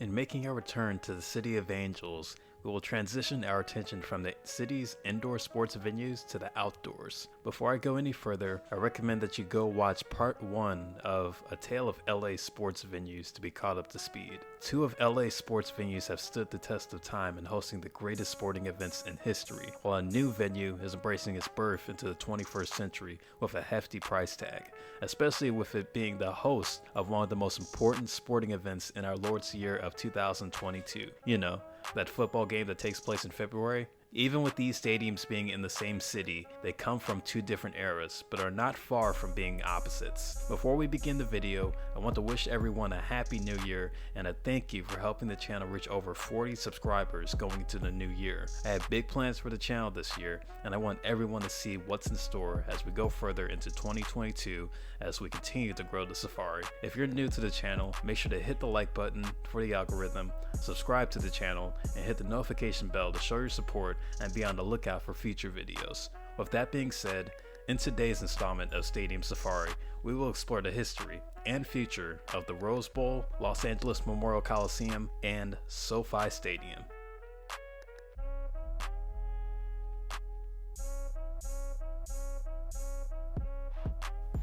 In making our return to the City of Angels, we will transition our attention from the city's indoor sports venues to the outdoors. Before I go any further, I recommend that you go watch part 1 of A Tale of LA Sports Venues to be caught up to speed. 2 of LA's sports venues have stood the test of time in hosting the greatest sporting events in history, while a new venue is embracing its birth into the 21st century with a hefty price tag, especially with it being the host of one of the most important sporting events in our Lord's year of 2022. You know, that football game that takes place in February? Even with these stadiums being in the same city, they come from 2 different eras, but are not far from being opposites. Before we begin the video, I want to wish everyone a happy new year and a thank you for helping the channel reach over 40 subscribers going into the new year. I have big plans for the channel this year, and I want everyone to see what's in store as we go further into 2022 as we continue to grow the Safari. If you're new to the channel, make sure to hit the like button for the algorithm, subscribe to the channel, and hit the notification bell to show your support and be on the lookout for future videos. With that being said, in today's installment of Stadium Safari, we will explore the history and future of the Rose Bowl, Los Angeles Memorial Coliseum, and SoFi Stadium.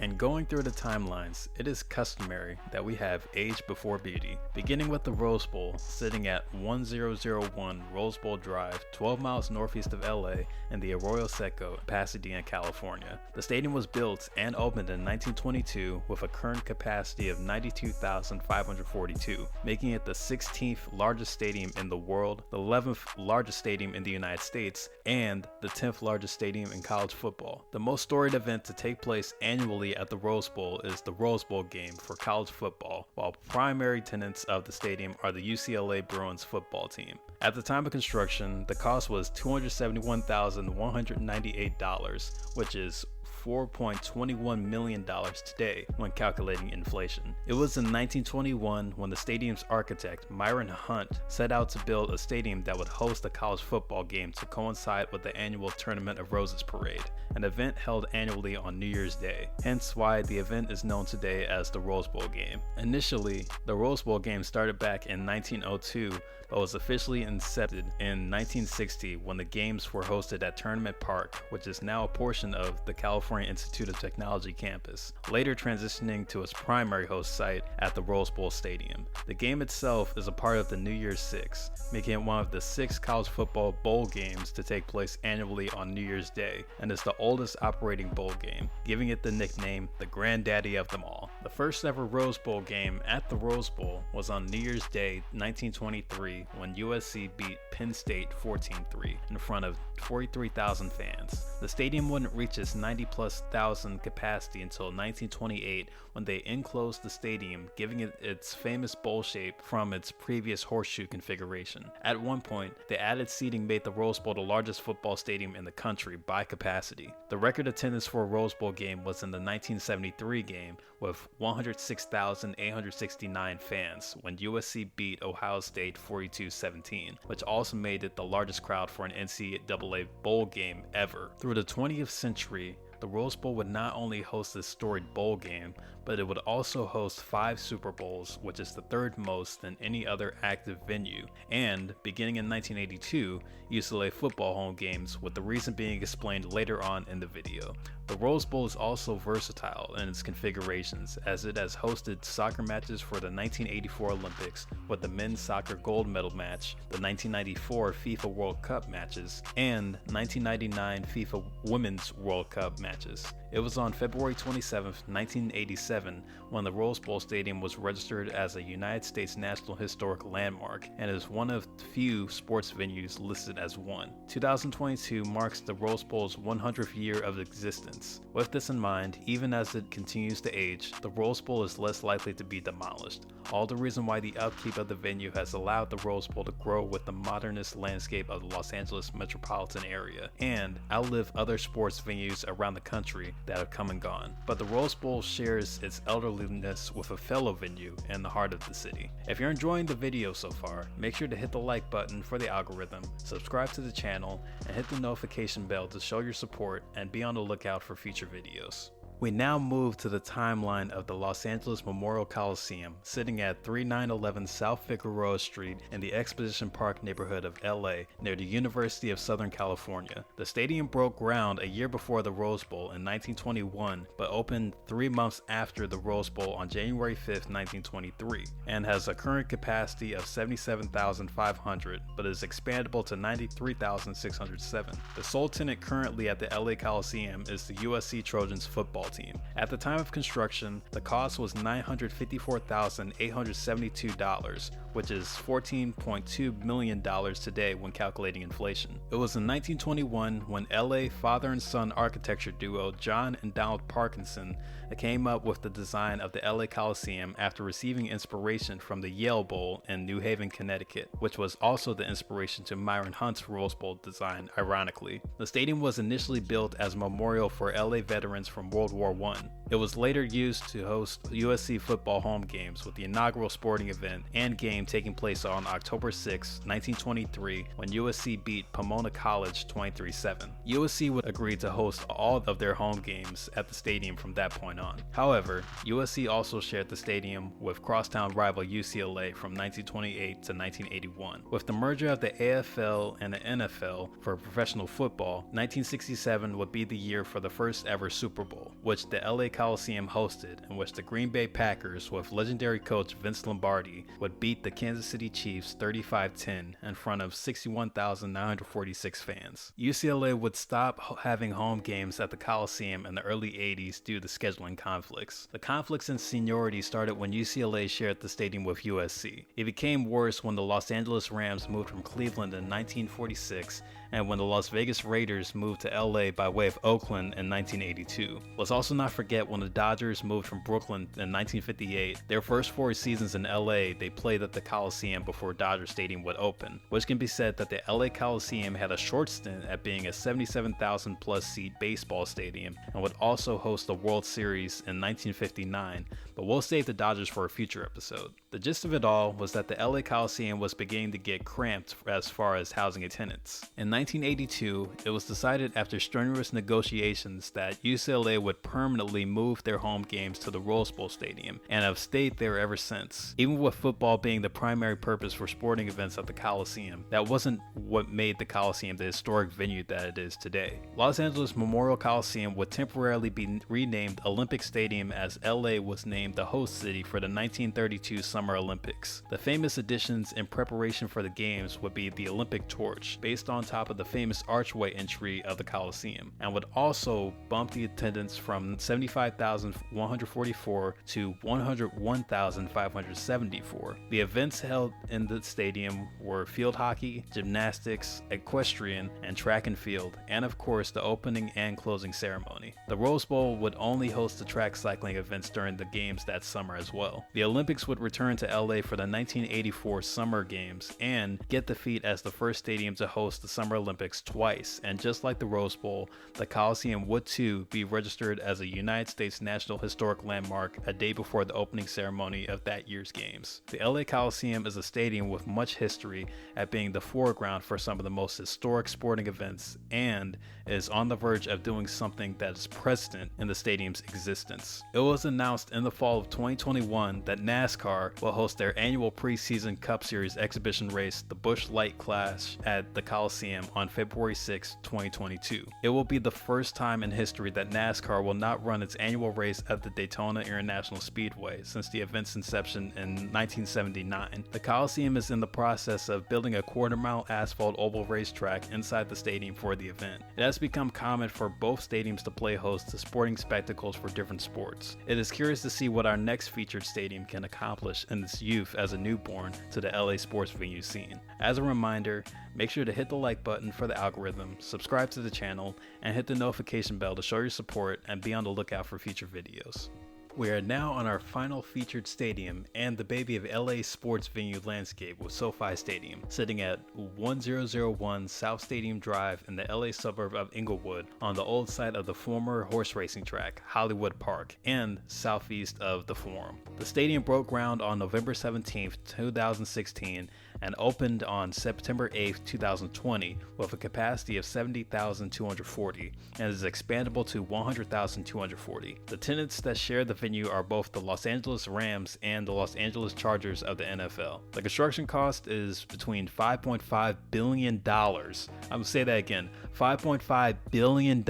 And going through the timelines, it is customary that we have age before beauty, beginning with the Rose Bowl, sitting at 1001 Rose Bowl Drive, 12 miles northeast of LA in the Arroyo Seco, Pasadena, California. The stadium was built and opened in 1922 with a current capacity of 92,542, making it the 16th largest stadium in the world, the 11th largest stadium in the United States, and the 10th largest stadium in college football. The most storied event to take place annually at the Rose Bowl is the Rose Bowl game for college football, while primary tenants of the stadium are the UCLA Bruins football team. At the time of construction, the cost was $271,198, which is $4.21 million today when calculating inflation. It was in 1921 when the stadium's architect, Myron Hunt, set out to build a stadium that would host a college football game to coincide with the annual Tournament of Roses parade, an event held annually on New Year's Day, hence why the event is known today as the Rose Bowl game. Initially, the Rose Bowl game started back in 1902, but was officially incepted in 1960 when the games were hosted at Tournament Park, which is now a portion of the California Institute of Technology campus, later transitioning to its primary host site at the Rose Bowl Stadium. The game itself is a part of the New Year's Six, making it one of the 6 college football bowl games to take place annually on New Year's Day, and is the oldest operating bowl game, giving it the nickname the Granddaddy of them all. The first ever Rose Bowl game at the Rose Bowl was on New Year's Day 1923 when USC beat Penn State 14-3 in front of 43,000 fans. The stadium wouldn't reach its 90,000+ capacity until 1928 when they enclosed the stadium, giving it its famous bowl shape from its previous horseshoe configuration. At one point, the added seating made the Rose Bowl the largest football stadium in the country by capacity. The record attendance for a Rose Bowl game was in the 1973 game with 106,869 fans when USC beat Ohio State 42-17, which also made it the largest crowd for an NCAA bowl game ever. Through the 20th century, the Rose Bowl would not only host this storied bowl game, but it would also host 5 Super Bowls, which is the 3rd most than any other active venue, and, beginning in 1982, UCLA football home games, with the reason being explained later on in the video. The Rose Bowl is also versatile in its configurations, as it has hosted soccer matches for the 1984 Olympics with the men's soccer gold medal match, the 1994 FIFA World Cup matches, and 1999 FIFA Women's World Cup matches. It was on February 27, 1987, when the Rose Bowl Stadium was registered as a United States National Historic Landmark and is one of few sports venues listed as one. 2022 marks the Rose Bowl's 100th year of existence. With this in mind, even as it continues to age, the Rose Bowl is less likely to be demolished. All the reason why the upkeep of the venue has allowed the Rose Bowl to grow with the modernist landscape of the Los Angeles metropolitan area and outlive other sports venues around the country that have come and gone. But the Rose Bowl shares its elderliness with a fellow venue in the heart of the city. If you're enjoying the video so far, make sure to hit the like button for the algorithm, subscribe to the channel, and hit the notification bell to show your support and be on the lookout for future videos. We now move to the timeline of the Los Angeles Memorial Coliseum, sitting at 3911 South Figueroa Street in the Exposition Park neighborhood of LA, near the University of Southern California. The stadium broke ground a year before the Rose Bowl in 1921, but opened 3 months after the Rose Bowl on January 5, 1923, and has a current capacity of 77,500, but is expandable to 93,607. The sole tenant currently at the LA Coliseum is the USC Trojans football team. At the time of construction, the cost was $954,872, which is $14.2 million today when calculating inflation. It was in 1921 when LA father and son architecture duo John and Donald Parkinson came up with the design of the LA Coliseum after receiving inspiration from the Yale Bowl in New Haven, Connecticut, which was also the inspiration to Myron Hunt's Rose Bowl design, ironically. The stadium was initially built as a memorial for LA veterans from World War I. It was later used to host USC football home games, with the inaugural sporting event and game taking place on October 6, 1923, when USC beat Pomona College 23-7. USC would agree to host all of their home games at the stadium from that point on. However, USC also shared the stadium with crosstown rival UCLA from 1928 to 1981. With the merger of the AFL and the NFL for professional football, 1967 would be the year for the first ever Super Bowl, which the LA Coliseum hosted, in which the Green Bay Packers, with legendary coach Vince Lombardi, would beat the Kansas City Chiefs 35-10 in front of 61,946 fans. UCLA would stop having home games at the Coliseum in the early 80s due to scheduling conflicts. The conflicts in seniority started when UCLA shared the stadium with USC. It became worse when the Los Angeles Rams moved from Cleveland in 1946 and when the Las Vegas Raiders moved to LA by way of Oakland in 1982. Let's also not forget when the Dodgers moved from Brooklyn in 1958. Their first 4 seasons in LA, they played at the Coliseum before Dodger Stadium would open, which can be said that the LA Coliseum had a short stint at being a 77,000 plus seat baseball stadium and would also host the World Series in 1959, but we'll save the Dodgers for a future episode. The gist of it all was that the LA Coliseum was beginning to get cramped as far as housing attendance. In 1982, it was decided after strenuous negotiations that UCLA would permanently move their home games to the Rose Bowl Stadium and have stayed there ever since. Even with football being the primary purpose for sporting events at the Coliseum, that wasn't what made the Coliseum the historic venue that it is today. Los Angeles Memorial Coliseum would temporarily be renamed Olympic Stadium as LA was named the host city for the 1932 Summer Olympics. The famous additions in preparation for the games would be the Olympic torch, based on top of the famous archway entry of the Coliseum, and would also bump the attendance from 75,144 to 101,574. The events held in the stadium were field hockey, gymnastics, equestrian, and track and field, and of course the opening and closing ceremony. The Rose Bowl would only host the track cycling events during the games that summer as well. The Olympics would return to LA for the 1984 Summer Games and get the feat as the first stadium to host the Summer Olympics twice, and just like the Rose Bowl, the Coliseum would too be registered as a United States National Historic Landmark a day before the opening ceremony of that year's games. The LA Coliseum is a stadium with much history at being the foreground for some of the most historic sporting events and is on the verge of doing something that is precedent in the stadium's existence. It was announced in the fall of 2021 that NASCAR will host their annual preseason Cup Series exhibition race, the Busch Light Clash, at the Coliseum on February 6, 2022. It will be the first time in history that NASCAR will not run its annual race at the Daytona International Speedway since the event's inception in 1979. The Coliseum is in the process of building a quarter-mile asphalt oval racetrack inside the stadium for the event. It has become common for both stadiums to play host to sporting spectacles for different sports. It is curious to see what our next featured stadium can accomplish in its youth as a newborn to the LA sports venue scene. As a reminder, make sure to hit the like button for the algorithm, subscribe to the channel, and hit the notification bell to show your support and be on the lookout for future videos. We are now on our final featured stadium and the baby of LA sports venue landscape with SoFi Stadium, sitting at 1001 South Stadium Drive in the LA suburb of Inglewood on the old site of the former horse racing track, Hollywood Park, and southeast of the Forum. The stadium broke ground on November 17, 2016 and opened on September 8, 2020 with a capacity of 70,240 and is expandable to 100,240. The tenants that share the venue are both the Los Angeles Rams and the Los Angeles Chargers of the NFL. The construction cost is between $5.5 billion. I'm gonna say that again, $5.5 billion,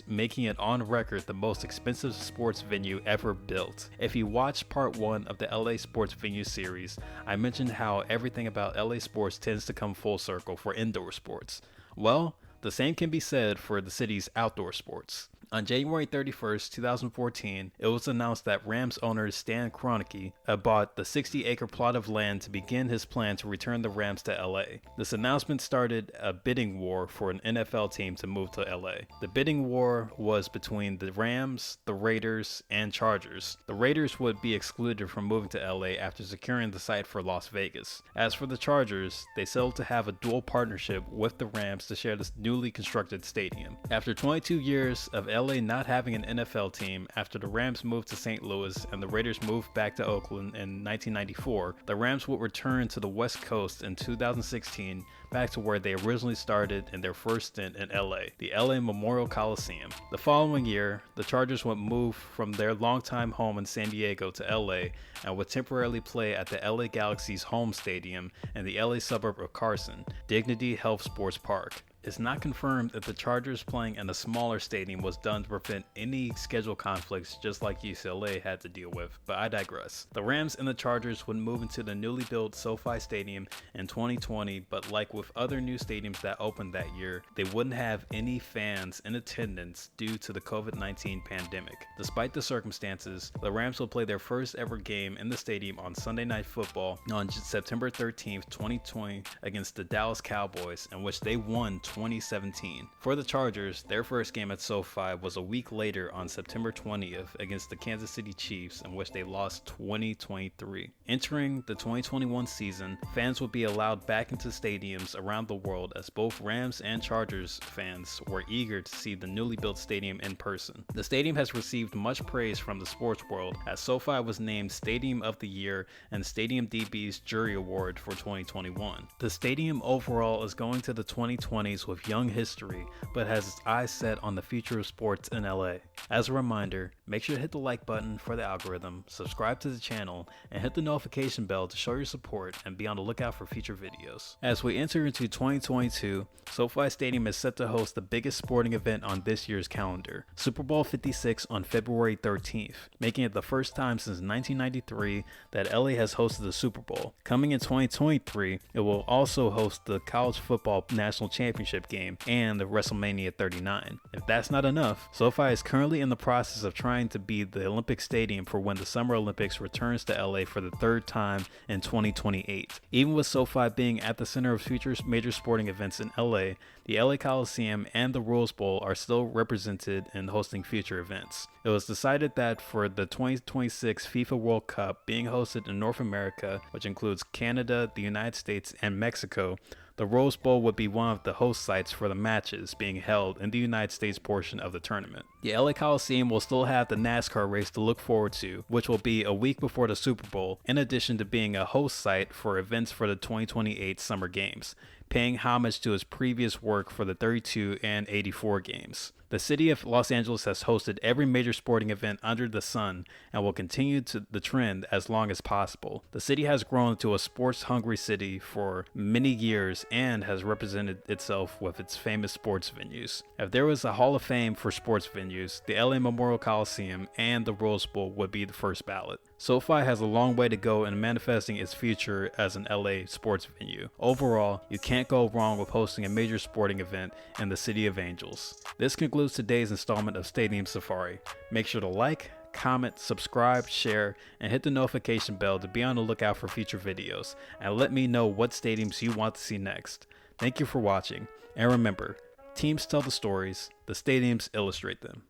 making it on record the most expensive sports venue ever built. If you watched part 1 of the LA Sports Venue series, I mentioned how everything about LA sports tends to come full circle for indoor sports. Well, the same can be said for the city's outdoor sports. On January 31st, 2014, it was announced that Rams owner Stan Kroenke bought the 60-acre plot of land to begin his plan to return the Rams to LA. This announcement started a bidding war for an NFL team to move to LA. The bidding war was between the Rams, the Raiders, and Chargers. The Raiders would be excluded from moving to LA after securing the site for Las Vegas. As for the Chargers, they settled to have a dual partnership with the Rams to share this newly constructed stadium. After 22 years of LA not having an NFL team, after the Rams moved to St. Louis and the Raiders moved back to Oakland in 1994, the Rams would return to the West Coast in 2016, back to where they originally started in their first stint in LA, the LA Memorial Coliseum. The following year, the Chargers would move from their longtime home in San Diego to LA and would temporarily play at the LA Galaxy's home stadium in the LA suburb of Carson, Dignity Health Sports Park. It's not confirmed if the Chargers playing in a smaller stadium was done to prevent any schedule conflicts just like UCLA had to deal with, but I digress. The Rams and the Chargers would move into the newly built SoFi Stadium in 2020, but like with other new stadiums that opened that year, they wouldn't have any fans in attendance due to the COVID-19 pandemic. Despite the circumstances, the Rams will play their first ever game in the stadium on Sunday Night Football on September 13th, 2020 against the Dallas Cowboys, in which they won 2017. For the Chargers, their first game at SoFi was a week later on September 20th against the Kansas City Chiefs, in which they lost 20-23. Entering the 2021 season, fans would be allowed back into stadiums around the world as both Rams and Chargers fans were eager to see the newly built stadium in person. The stadium has received much praise from the sports world, as SoFi was named Stadium of the Year and Stadium DB's Jury Award for 2021. The stadium overall is going to the 2020s with young history, but has its eyes set on the future of sports in LA. As a reminder, make sure to hit the like button for the algorithm, subscribe to the channel, and hit the notification bell to show your support and be on the lookout for future videos. As we enter into 2022, SoFi Stadium is set to host the biggest sporting event on this year's calendar, Super Bowl 56 on February 13th, making it the first time since 1993 that LA has hosted the Super Bowl. Coming in 2023, it will also host the College Football National Championship game and the Wrestlemania 39. If that's not enough, SoFi is currently in the process of trying to be the Olympic Stadium for when the Summer Olympics returns to LA for the third time in 2028. Even with SoFi being at the center of future major sporting events in LA, the LA Coliseum and the Rose Bowl are still represented in hosting future events. It was decided that for the 2026 FIFA World Cup being hosted in North America, which includes Canada, the United States, and Mexico, the Rose Bowl would be one of the host sites for the matches being held in the United States portion of the tournament. The LA Coliseum will still have the NASCAR race to look forward to, which will be a week before the Super Bowl, in addition to being a host site for events for the 2028 Summer Games, paying homage to his previous work for the 32 and 84 games. The city of Los Angeles has hosted every major sporting event under the sun and will continue to the trend as long as possible. The city has grown into a sports-hungry city for many years and has represented itself with its famous sports venues. If there was a Hall of Fame for sports venues, the LA Memorial Coliseum and the Rose Bowl would be the first ballot. SoFi has a long way to go in manifesting its future as an LA sports venue. Overall, you can't go wrong with hosting a major sporting event in the City of Angels. This concludes today's installment of Stadium Safari. Make sure to like, comment, subscribe, share, and hit the notification bell to be on the lookout for future videos, and let me know what stadiums you want to see next. Thank you for watching, and remember, teams tell the stories, the stadiums illustrate them.